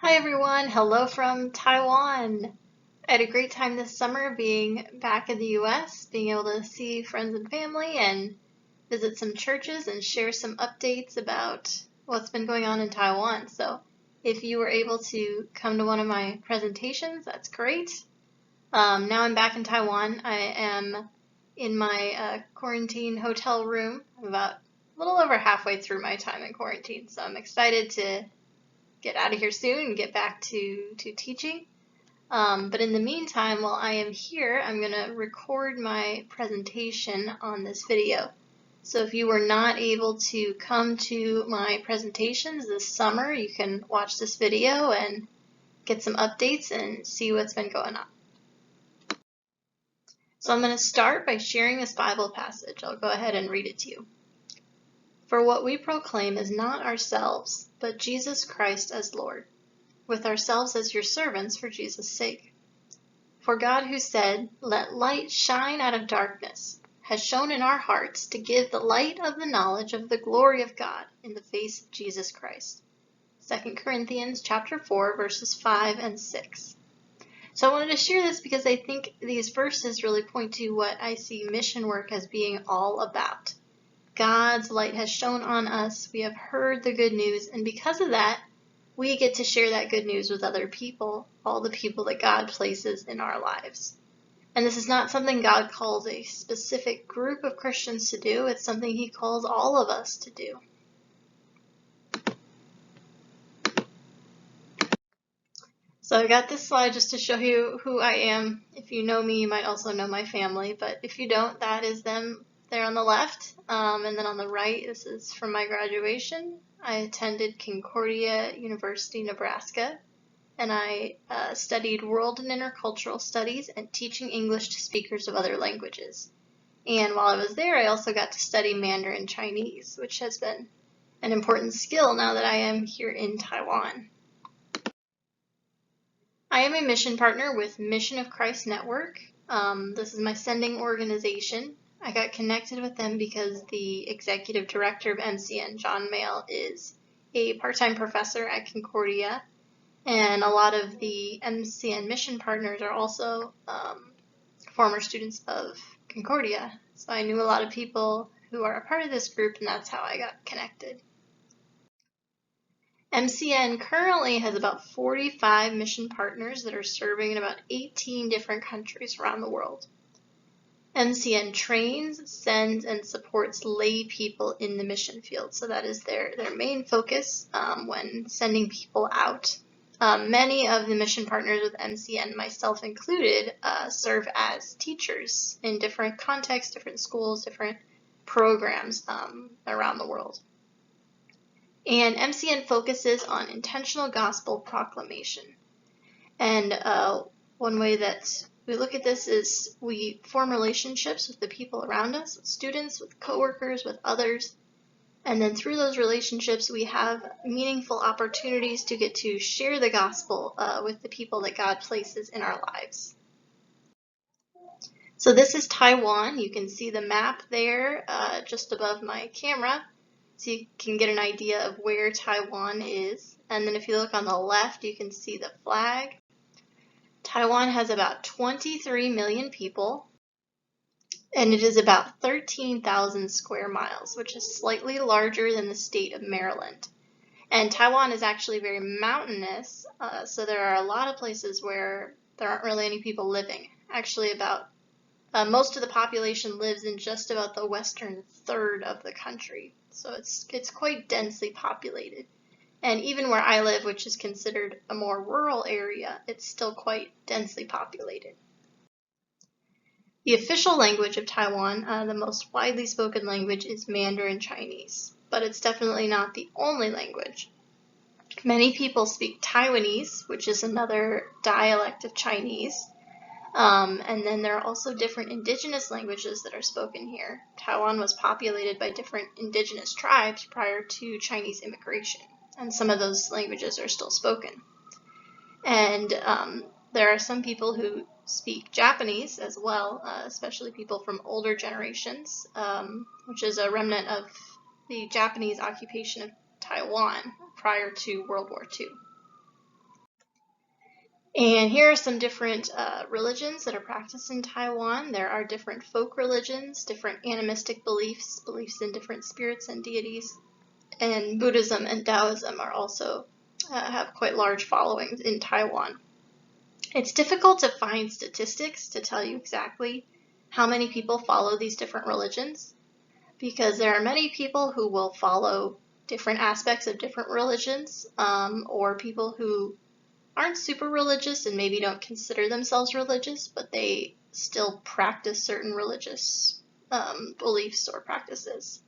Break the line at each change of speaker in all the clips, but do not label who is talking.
Hi everyone, hello from Taiwan. I had a great time this summer being back in the US, being able to see friends and family and visit some churches and share some updates about what's been going on in Taiwan. So if you were able to come to one of my presentations, that's great. Now I'm back in Taiwan. I am in my quarantine hotel room. I'm about a little over halfway through my time in quarantine, so I'm excited to get out of here soon and get back to teaching. But in the meantime, while I am here, I'm going to record my presentation on this video. So if you were not able to come to my presentations this summer, you can watch this video and get some updates and see what's been going on. So I'm going to start by sharing this Bible passage. I'll go ahead and read it to you. For what we proclaim is not ourselves, but Jesus Christ as Lord, with ourselves as your servants for Jesus' sake. For God, who said, "Let light shine out of darkness," has shone in our hearts to give the light of the knowledge of the glory of God in the face of Jesus Christ. 2 Corinthians chapter 4, verses 5 and 6. So I wanted to share this because I think these verses really point to what I see mission work as being all about. God's light has shone on us, we have heard the good news, and because of that, we get to share that good news with other people, all the people that God places in our lives. And this is not something God calls a specific group of Christians to do, it's something He calls all of us to do. So I got this slide just to show you who I am. If you know me, you might also know my family, but if you don't, that is them there on the left. And then on the right, this is from my graduation. I attended Concordia University, Nebraska, and I studied World and Intercultural Studies and teaching English to speakers of other languages. And while I was there, I also got to study Mandarin Chinese, which has been an important skill now that I am here in Taiwan. I am a mission partner with Mission of Christ Network. This is my sending organization. I got connected with them because the executive director of MCN, John Mayle, is a part-time professor at Concordia, and a lot of the MCN mission partners are also former students of Concordia. So I knew a lot of people who are a part of this group, and that's how I got connected. MCN currently has about 45 mission partners that are serving in about 18 different countries around the world. MCN trains, sends, and supports lay people in the mission field. So that is their main focus when sending people out. Many of the mission partners with MCN, myself included, serve as teachers in different contexts, different schools, different programs around the world. And MCN focuses on intentional gospel proclamation. And one way that we look at this is we form relationships with the people around us, with students, with coworkers, with others. And then through those relationships, we have meaningful opportunities to get to share the gospel with the people that God places in our lives. So this is Taiwan. You can see the map there just above my camera, so you can get an idea of where Taiwan is. And then if you look on the left, you can see the flag. Taiwan has about 23 million people, and it is about 13,000 square miles, which is slightly larger than the state of Maryland. And Taiwan is actually very mountainous, so there are a lot of places where there aren't really any people living. Actually, most of the population lives in just about the western third of the country, so it's quite densely populated. And even where I live, which is considered a more rural area, it's still quite densely populated. The official language of Taiwan, the most widely spoken language, is Mandarin Chinese, but it's definitely not the only language. Many people speak Taiwanese, which is another dialect of Chinese. And then there are also different indigenous languages that are spoken here. Taiwan was populated by different indigenous tribes prior to Chinese immigration, and some of those languages are still spoken. And there are some people who speak Japanese as well, especially people from older generations, which is a remnant of the Japanese occupation of Taiwan prior to World War II. And here are some different religions that are practiced in Taiwan. There are different folk religions, different animistic beliefs, beliefs in different spirits and deities, and Buddhism and Taoism are also have quite large followings in Taiwan. It's difficult to find statistics to tell you exactly how many people follow these different religions, because there are many people who will follow different aspects of different religions, or people who aren't super religious and maybe don't consider themselves religious, but they still practice certain religious beliefs or practices.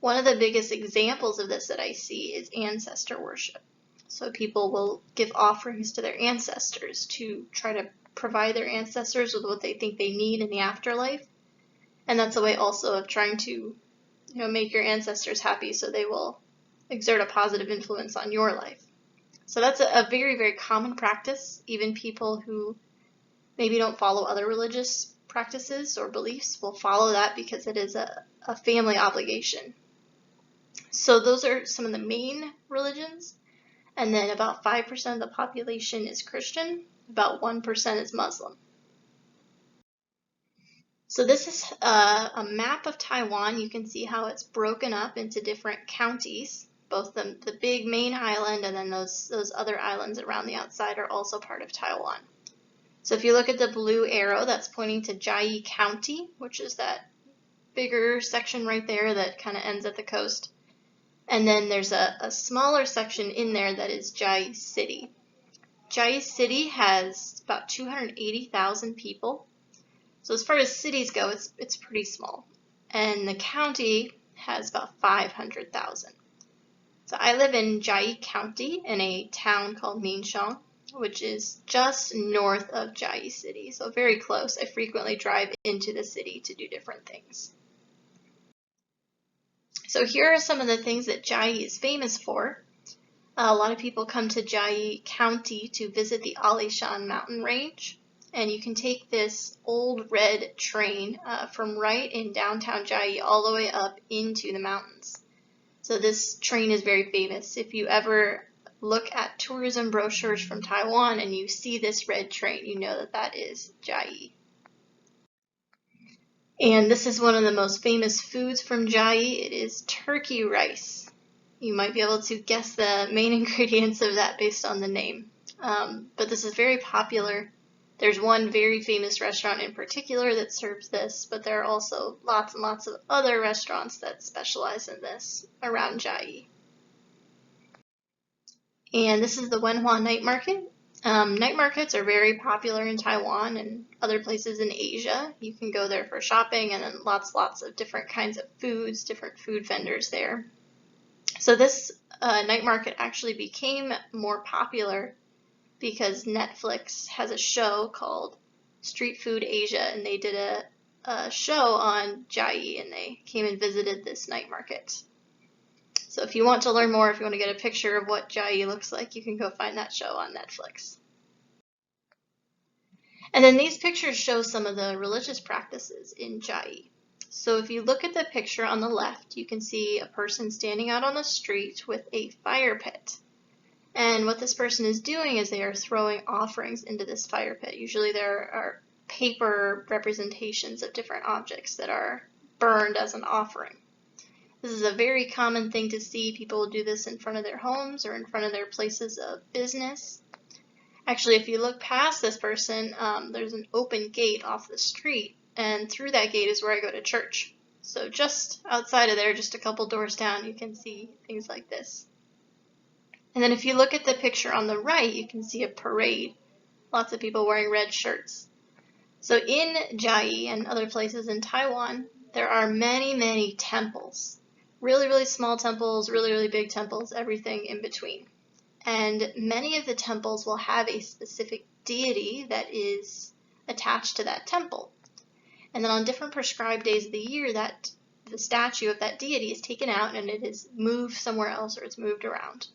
One of the biggest examples of this that I see is ancestor worship. So people will give offerings to their ancestors to try to provide their ancestors with what they think they need in the afterlife. And that's a way also of trying to, make your ancestors happy so they will exert a positive influence on your life. So that's a very, very common practice. Even people who maybe don't follow other religious practices or beliefs will follow that because it is a family obligation. So those are some of the main religions. And then about 5% of the population is Christian, about 1% is Muslim. So this is a map of Taiwan. You can see how it's broken up into different counties. Both the big main island and then those other islands around the outside are also part of Taiwan. So if you look at the blue arrow, that's pointing to Chiayi County, which is that bigger section right there that kind of ends at the coast. And then there's a smaller section in there that is Chiayi City. Chiayi City has about 280,000 people. So as far as cities go, it's pretty small. And the county has about 500,000. So I live in Chiayi County in a town called Minshong, which is just north of Chiayi City, so very close. I frequently drive into the city to do different things. So here are some of the things that Chiayi is famous for. A lot of people come to Chiayi County to visit the Alishan mountain range. And you can take this old red train from right in downtown Chiayi all the way up into the mountains. So this train is very famous. If you ever look at tourism brochures from Taiwan and you see this red train, you know that that is Chiayi. And this is one of the most famous foods from Chiayi. It is turkey rice. You might be able to guess the main ingredients of that based on the name. But this is very popular. There's one very famous restaurant in particular that serves this, but there are also lots and lots of other restaurants that specialize in this around Chiayi. And this is the Wenhua Night Market. Night markets are very popular in Taiwan and other places in Asia. You can go there for shopping and then lots of different kinds of foods, different food vendors there. So this night market actually became more popular because Netflix has a show called Street Food Asia, and they did a show on Chiayi, and they came and visited this night market. So if you want to learn more, if you want to get a picture of what Chiayi looks like, you can go find that show on Netflix. And then these pictures show some of the religious practices in Chiayi. So if you look at the picture on the left, you can see a person standing out on the street with a fire pit. And what this person is doing is they are throwing offerings into this fire pit. Usually there are paper representations of different objects that are burned as an offering. This is a very common thing to see. People do this in front of their homes or in front of their places of business. Actually, if you look past this person, there's an open gate off the street, and through that gate is where I go to church. So just outside of there, just a couple doors down, you can see things like this. And then if you look at the picture on the right, you can see a parade. Lots of people wearing red shirts. So in Chiayi and other places in Taiwan, there are many, many temples. Really, really small temples, really, really big temples, everything in between. And many of the temples will have a specific deity that is attached to that temple. And then on different prescribed days of the year, that the statue of that deity is taken out and it is moved somewhere else or it's moved around.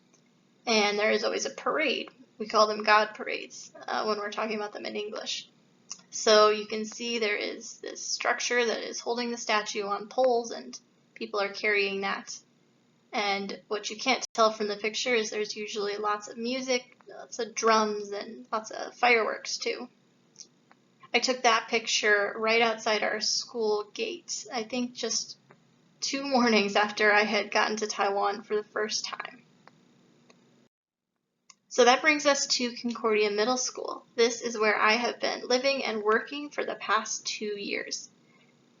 And there is always a parade. We call them God parades when we're talking about them in English. So you can see there is this structure that is holding the statue on poles, and people are carrying that. And what you can't tell from the picture is there's usually lots of music, lots of drums, and lots of fireworks too. I took that picture right outside our school gate, I think just 2 mornings after I had gotten to Taiwan for the first time. So that brings us to Concordia Middle School. This is where I have been living and working for the past 2 years.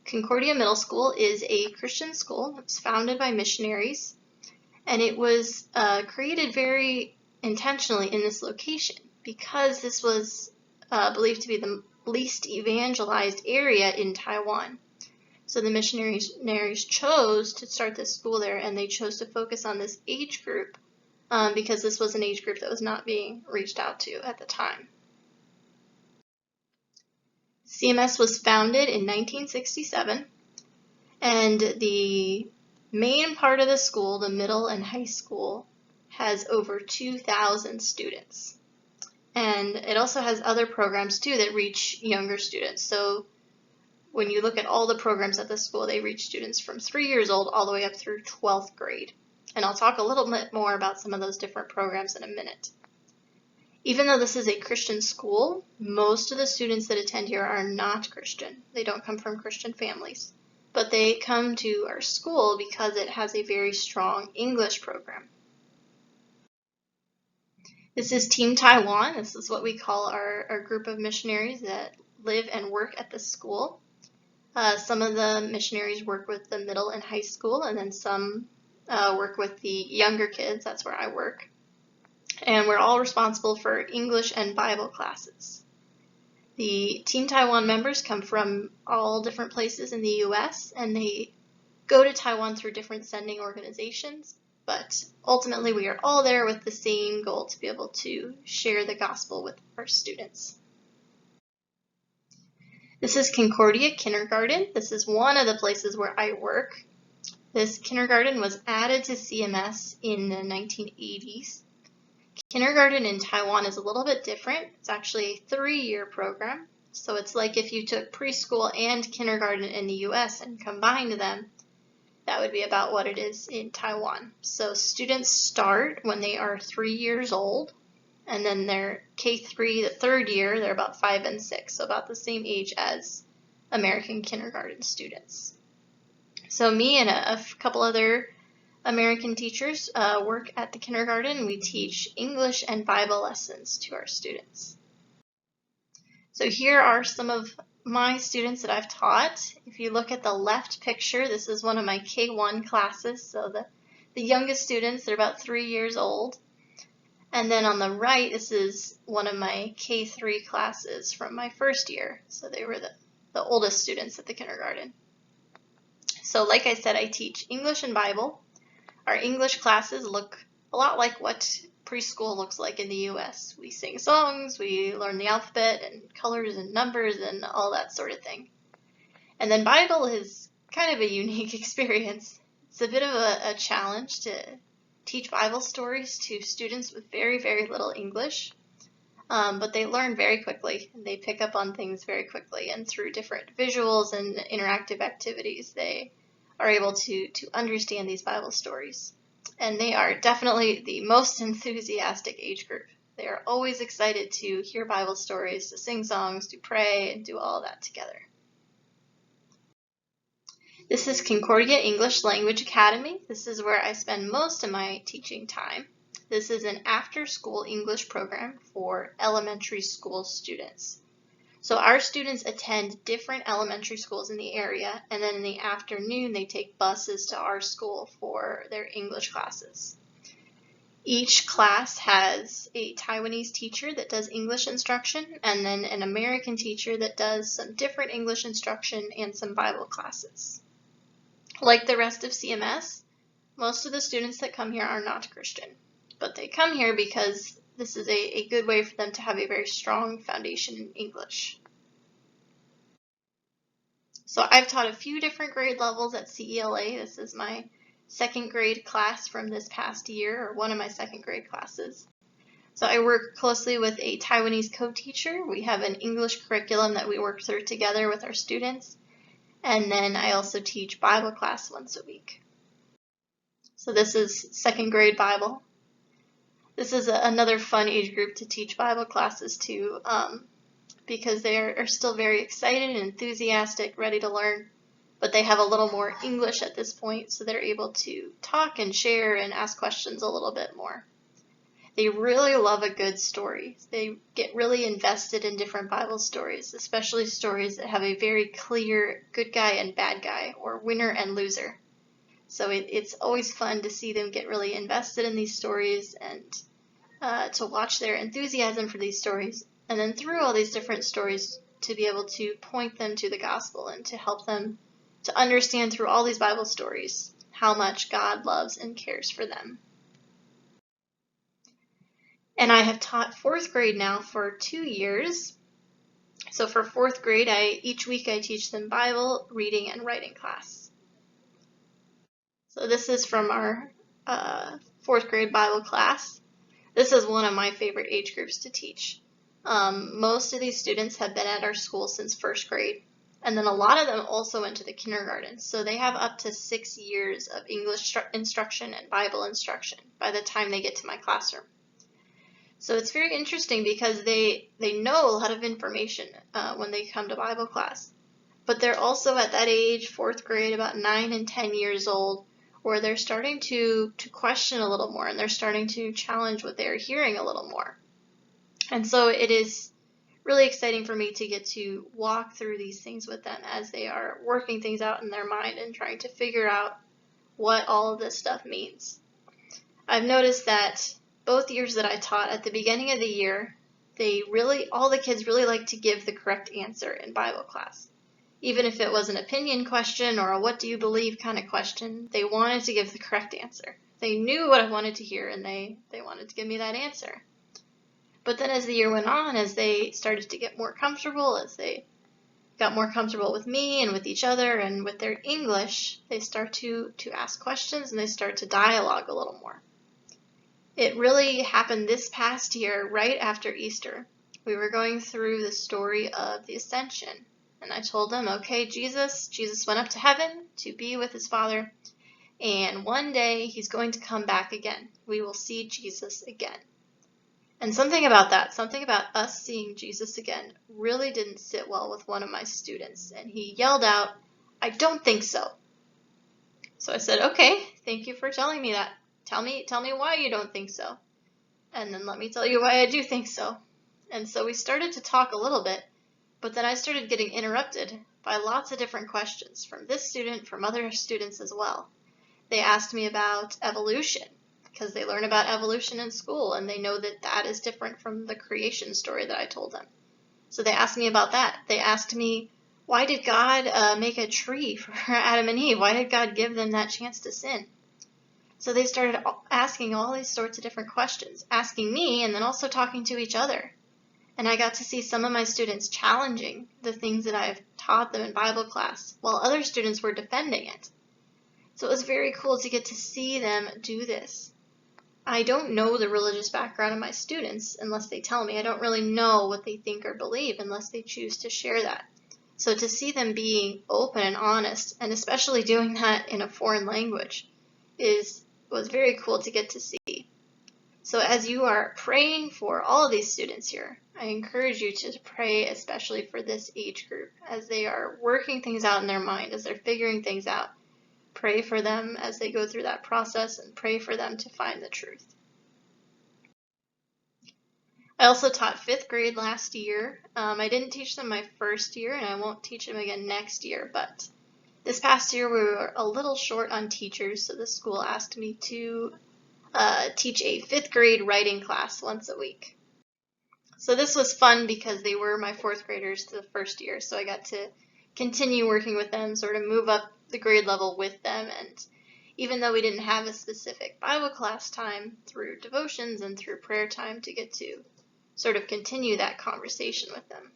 Concordia Middle School is a Christian school. It was founded by missionaries, and it was created very intentionally in this location because this was believed to be the least evangelized area in Taiwan. So the missionaries chose to start this school there, and they chose to focus on this age group because this was an age group that was not being reached out to at the time. CMS was founded in 1967, and the main part of the school, the middle and high school, has over 2,000 students. And it also has other programs too that reach younger students. So when you look at all the programs at the school, they reach students from 3 years old all the way up through 12th grade. And I'll talk a little bit more about some of those different programs in a minute. Even though this is a Christian school, most of the students that attend here are not Christian. They don't come from Christian families, but they come to our school because it has a very strong English program. This is Team Taiwan. This is what we call our group of missionaries that live and work at the school. Some of the missionaries work with the middle and high school, and then some work with the younger kids. That's where I work. And we're all responsible for English and Bible classes. The Team Taiwan members come from all different places in the US, and they go to Taiwan through different sending organizations, but ultimately we are all there with the same goal, to be able to share the gospel with our students. This is Concordia Kindergarten. This is one of the places where I work. This kindergarten was added to CMS in the 1980s. Kindergarten in Taiwan is a little bit different. It's actually a 3-year program. So it's like if you took preschool and kindergarten in the US and combined them, that would be about what it is in Taiwan. So students start when they are 3 years old, and then they're K3, the 3rd year, they're about 5 and 6, so about the same age as American kindergarten students. So me and a couple other American teachers work at the kindergarten. We teach English and Bible lessons to our students. So here are some of my students that I've taught. If you look at the left picture, this is one of my K1 classes, so the youngest students, they're about 3 years old. And then on the right, this is one of my K3 classes from my first year, so they were the oldest students at the kindergarten. So like I said, I teach English and Bible. Our English classes look a lot like what preschool looks like in the US. We sing songs, we learn the alphabet and colors and numbers and all that sort of thing. And then Bible is kind of a unique experience. It's a bit of a challenge to teach Bible stories to students with very, very little English, but they learn very quickly and they pick up on things very quickly, and through different visuals and interactive activities they are able to understand these Bible stories. And they are definitely the most enthusiastic age group. They are always excited to hear Bible stories, to sing songs, to pray, and do all that together. This is Concordia English Language Academy. This is where I spend most of my teaching time. This is an after-school English program for elementary school students. So our students attend different elementary schools in the area, and then in the afternoon they take buses to our school for their English classes. Each class has a Taiwanese teacher that does English instruction, and then an American teacher that does some different English instruction and some Bible classes. Like the rest of CMS, most of the students that come here are not Christian, but they come here because this is a good way for them to have a very strong foundation in English. So I've taught a few different grade levels at CELA. This is my 2nd grade class from this past year, or one of my 2nd grade classes. So I work closely with a Taiwanese co-teacher. We have an English curriculum that we work through together with our students. And then I also teach Bible class once a week. So this is second grade Bible. This is another fun age group to teach Bible classes to, because they are still very excited and enthusiastic, ready to learn, but they have a little more English at this point, so they're able to talk and share and ask questions a little bit more. They really love a good story. They get really invested in different Bible stories, especially stories that have a very clear good guy and bad guy, or winner and loser. So it's always fun to see them get really invested in these stories and to watch their enthusiasm for these stories, and then through all these different stories to be able to point them to the gospel and to help them to understand through all these Bible stories how much God loves and cares for them. And I have taught fourth grade now for 2 years. So for fourth grade, each week I teach them Bible, reading, and writing class. So this is from our fourth grade Bible class. This is one of my favorite age groups to teach. Most of these students have been at our school since first grade, and then a lot of them also went to the kindergarten. So they have up to 6 years of English instruction and Bible instruction by the time they get to my classroom. So it's very interesting because they know a lot of information when they come to Bible class. But they're also at that age, fourth grade, about 9 and 10 years old, where they're starting to question a little more and they're starting to challenge what they're hearing a little more. And so it is really exciting for me to get to walk through these things with them as they are working things out in their mind and trying to figure out what all of this stuff means. I've noticed that both years that I taught, at the beginning of the year, all the kids really like to give the correct answer in Bible class. Even if it was an opinion question or a what do you believe kind of question, they wanted to give the correct answer. They knew what I wanted to hear and they wanted to give me that answer. But then as the year went on, as they started to get more comfortable, as they got more comfortable with me and with each other and with their English, they start to ask questions and they start to dialogue a little more. It really happened this past year, right after Easter. We were going through the story of the Ascension, and I told them, okay, Jesus went up to heaven to be with his Father, and one day he's going to come back again. We will see Jesus again. And something about us seeing Jesus again, really didn't sit well with one of my students, and he yelled out, "I don't think so." So I said, okay, thank you for telling me that. Tell me why you don't think so. And then let me tell you why I do think so. And so we started to talk a little bit, but then I started getting interrupted by lots of different questions from this student, from other students as well. They asked me about evolution, because they learn about evolution in school, and they know that that is different from the creation story that I told them. So they asked me about that. They asked me, why did God make a tree for Adam and Eve? Why did God give them that chance to sin? So they started asking all these sorts of different questions, asking me and then also talking to each other. And I got to see some of my students challenging the things that I've taught them in Bible class, while other students were defending it. So it was very cool to get to see them do this. I don't know the religious background of my students unless they tell me. I don't really know what they think or believe unless they choose to share that. So to see them being open and honest, and especially doing that in a foreign language, was very cool to get to see. So as you are praying for all of these students here, I encourage you to pray especially for this age group as they are working things out in their mind, as they're figuring things out. Pray for them as they go through that process and pray for them to find the truth. I also taught fifth grade last year. I didn't teach them my first year and I won't teach them again next year, but this past year we were a little short on teachers, so the school asked me to teach a fifth grade writing class once a week. So this was fun because they were my fourth graders to the first year, so I got to continue working with them, sort of move up the grade level with them, and even though we didn't have a specific Bible class time, through devotions and through prayer time to get to sort of continue that conversation with them.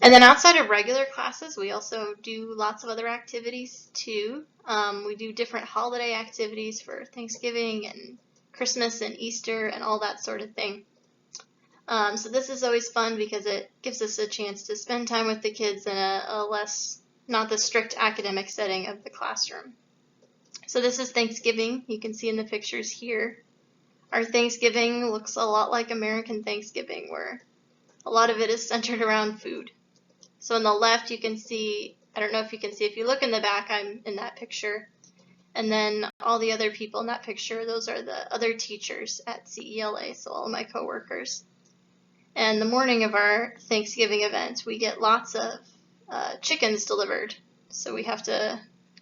And then outside of regular classes, we also do lots of other activities too. We do different holiday activities for Thanksgiving and Christmas and Easter and all that sort of thing. So this is always fun because it gives us a chance to spend time with the kids in a less, not the strict academic setting of the classroom. So this is Thanksgiving. You can see in the pictures here. Our Thanksgiving looks a lot like American Thanksgiving, where a lot of it is centered around food. So on the left you can see, I don't know if you can see, if you look in the back, I'm in that picture. And then all the other people in that picture, those are the other teachers at CELA, so all of my coworkers. And the morning of our Thanksgiving event, we get lots of chickens delivered. So we have to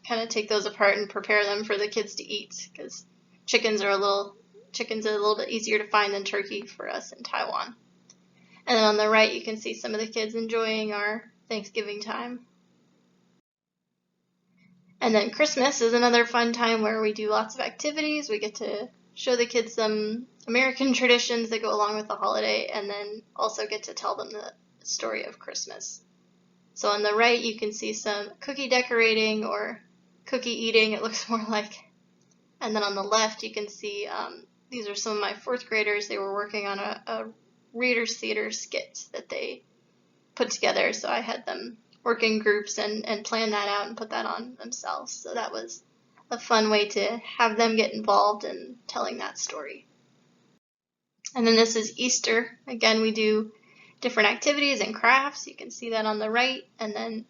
kind of take those apart and prepare them for the kids to eat, because chickens are a little bit easier to find than turkey for us in Taiwan. And then on the right, you can see some of the kids enjoying our Thanksgiving time. And then Christmas is another fun time where we do lots of activities. We get to show the kids some American traditions that go along with the holiday, and then also get to tell them the story of Christmas. So on the right, you can see some cookie decorating or cookie eating, it looks more like. And then on the left, you can see these are some of my fourth graders. They were working on a Reader's Theater skit that they put together. So I had them work in groups and plan that out and put that on themselves. So that was a fun way to have them get involved in telling that story. And then this is Easter. Again, we do different activities and crafts. You can see that on the right. And then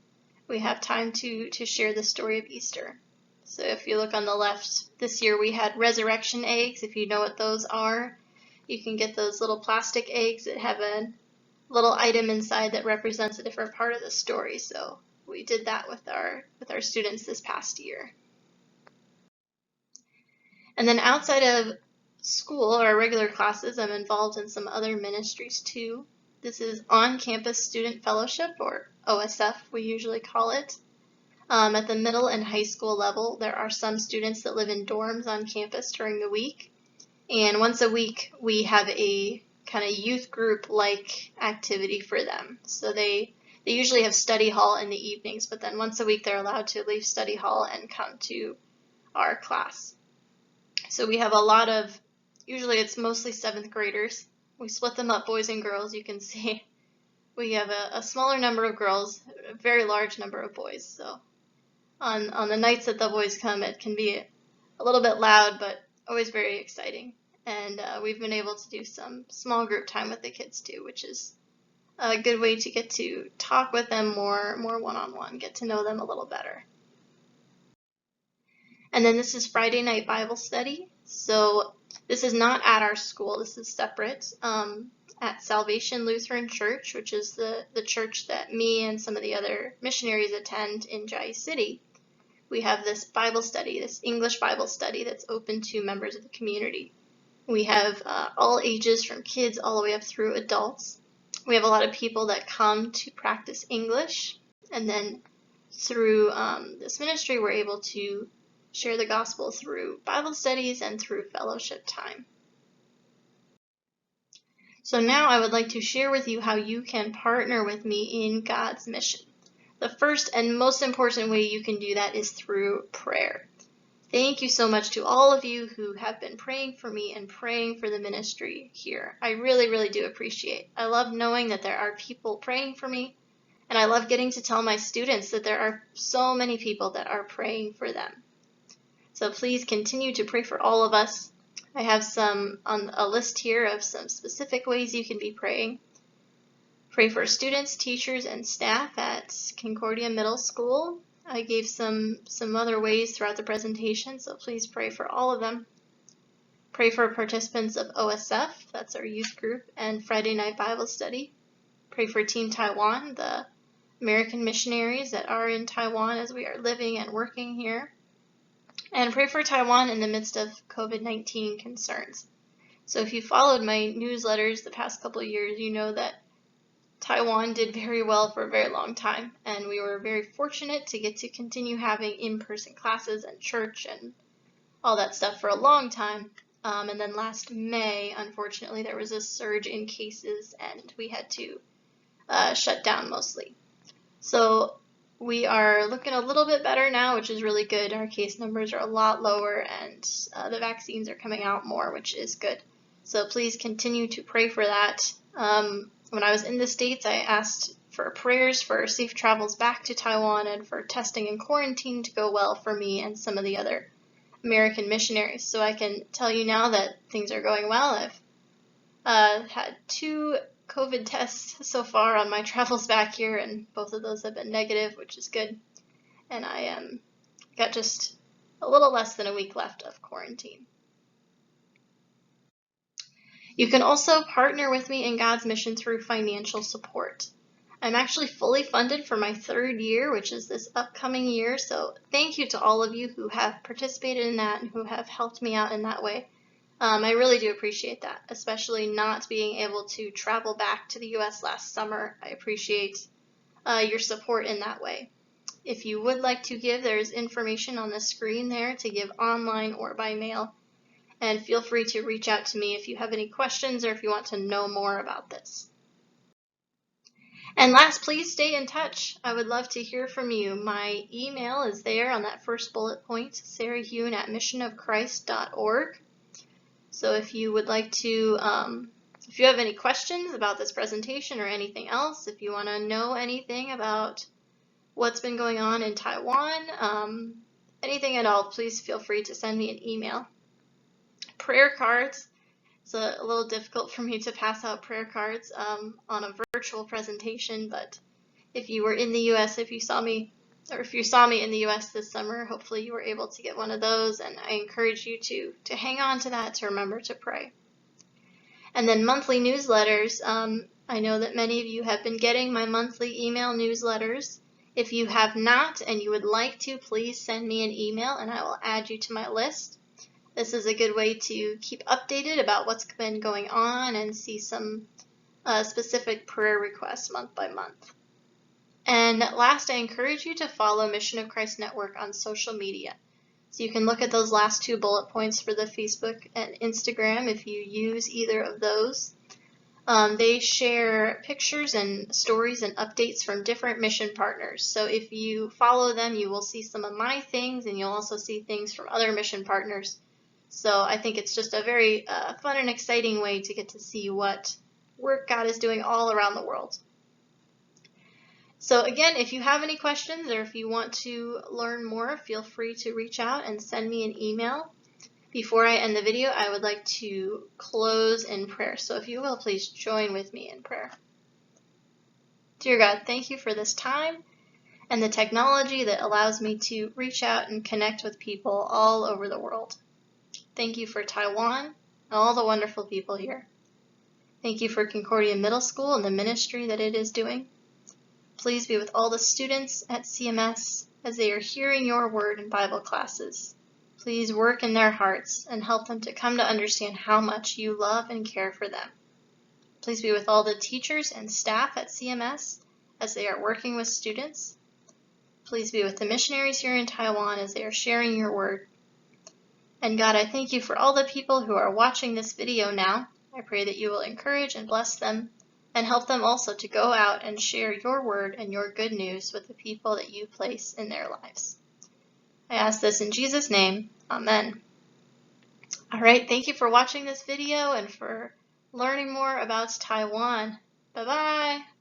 we have time to share the story of Easter. So if you look on the left, this year we had resurrection eggs. If you know what those are, you can get those little plastic eggs that have a little item inside that represents a different part of the story. So we did that with our students this past year. And then outside of school or regular classes, I'm involved in some other ministries too. This is On-Campus Student Fellowship, or OSF we usually call it. At the middle and high school level, there are some students that live in dorms on campus during the week. And once a week, we have a kind of youth group-like activity for them. So they usually have study hall in the evenings, but then once a week they're allowed to leave study hall and come to our class. So we have a lot of, usually it's mostly 7th graders. We split them up, boys and girls, you can see. We have a smaller number of girls, a very large number of boys. So on the nights that the boys come, it can be a little bit loud, but always very exciting. And we've been able to do some small group time with the kids too, which is a good way to get to talk with them more one-on-one, get to know them a little better. And then this is Friday night Bible study. So this is not at our school, this is separate. At Salvation Lutheran Church, which is the church that me and some of the other missionaries attend in Jai City, we have this Bible study, this English Bible study that's open to members of the community. We have all ages from kids all the way up through adults. We have a lot of people that come to practice English, and then through this ministry we're able to share the gospel through Bible studies and through fellowship time. So now I would like to share with you how you can partner with me in God's mission. The first and most important way you can do that is through prayer. Thank you so much to all of you who have been praying for me and praying for the ministry here. I really, really do appreciate it. I love knowing that there are people praying for me, and I love getting to tell my students that there are so many people that are praying for them. So please continue to pray for all of us. I have some on a list here of some specific ways you can be praying. Pray for students, teachers, and staff at Concordia Middle School. I gave some other ways throughout the presentation, so please pray for all of them. Pray for participants of OSF, that's our youth group, and Friday night Bible study. Pray for Team Taiwan, the American missionaries that are in Taiwan as we are living and working here. And pray for Taiwan in the midst of COVID-19 concerns. So if you followed my newsletters the past couple of years, you know that Taiwan did very well for a very long time, and we were very fortunate to get to continue having in-person classes and church and all that stuff for a long time. And then last May, unfortunately, there was a surge in cases and we had to shut down mostly. So we are looking a little bit better now, which is really good. Our case numbers are a lot lower and the vaccines are coming out more, which is good. So please continue to pray for that. When I was in the States, I asked for prayers for safe travels back to Taiwan and for testing and quarantine to go well for me and some of the other American missionaries. So I can tell you now that things are going well. I've had 2 COVID tests so far on my travels back here, and both of those have been negative, which is good. And I got just a little less than a week left of quarantine. You can also partner with me in God's mission through financial support. I'm actually fully funded for my 3rd year, which is this upcoming year, so thank you to all of you who have participated in that and who have helped me out in that way. I really do appreciate that, especially not being able to travel back to the U.S. last summer. I appreciate your support in that way. If you would like to give, there's information on the screen there to give online or by mail. And feel free to reach out to me if you have any questions or if you want to know more about this. And last, please stay in touch. I would love to hear from you. My email is there on that first bullet point, sarahhewen@missionofchrist.org. So if you would like to, if you have any questions about this presentation or anything else, if you want to know anything about what's been going on in Taiwan, anything at all, please feel free to send me an email. Prayer cards. It's a little difficult for me to pass out prayer cards on a virtual presentation, but if you were in the U.S., if you saw me in the U.S. this summer, hopefully you were able to get one of those, and I encourage you to hang on to that, to remember to pray. And then monthly newsletters. I know that many of you have been getting my monthly email newsletters. If you have not and you would like to, please send me an email and I will add you to my list. This is a good way to keep updated about what's been going on and see some specific prayer requests month by month. And last, I encourage you to follow Mission of Christ Network on social media. So you can look at those last 2 bullet points for the Facebook and Instagram if you use either of those. They share pictures and stories and updates from different mission partners. So if you follow them, you will see some of my things and you'll also see things from other mission partners. So I think it's just a very fun and exciting way to get to see what work God is doing all around the world. So again, if you have any questions or if you want to learn more, feel free to reach out and send me an email. Before I end the video, I would like to close in prayer. So if you will, please join with me in prayer. Dear God, thank you for this time and the technology that allows me to reach out and connect with people all over the world. Thank you for Taiwan and all the wonderful people here. Thank you for Concordia Middle School and the ministry that it is doing. Please be with all the students at CMS as they are hearing your word in Bible classes. Please work in their hearts and help them to come to understand how much you love and care for them. Please be with all the teachers and staff at CMS as they are working with students. Please be with the missionaries here in Taiwan as they are sharing your word. And God, I thank you for all the people who are watching this video now. I pray that you will encourage and bless them and help them also to go out and share your word and your good news with the people that you place in their lives. I ask this in Jesus' name. Amen. All right, thank you for watching this video and for learning more about Taiwan. Bye-bye.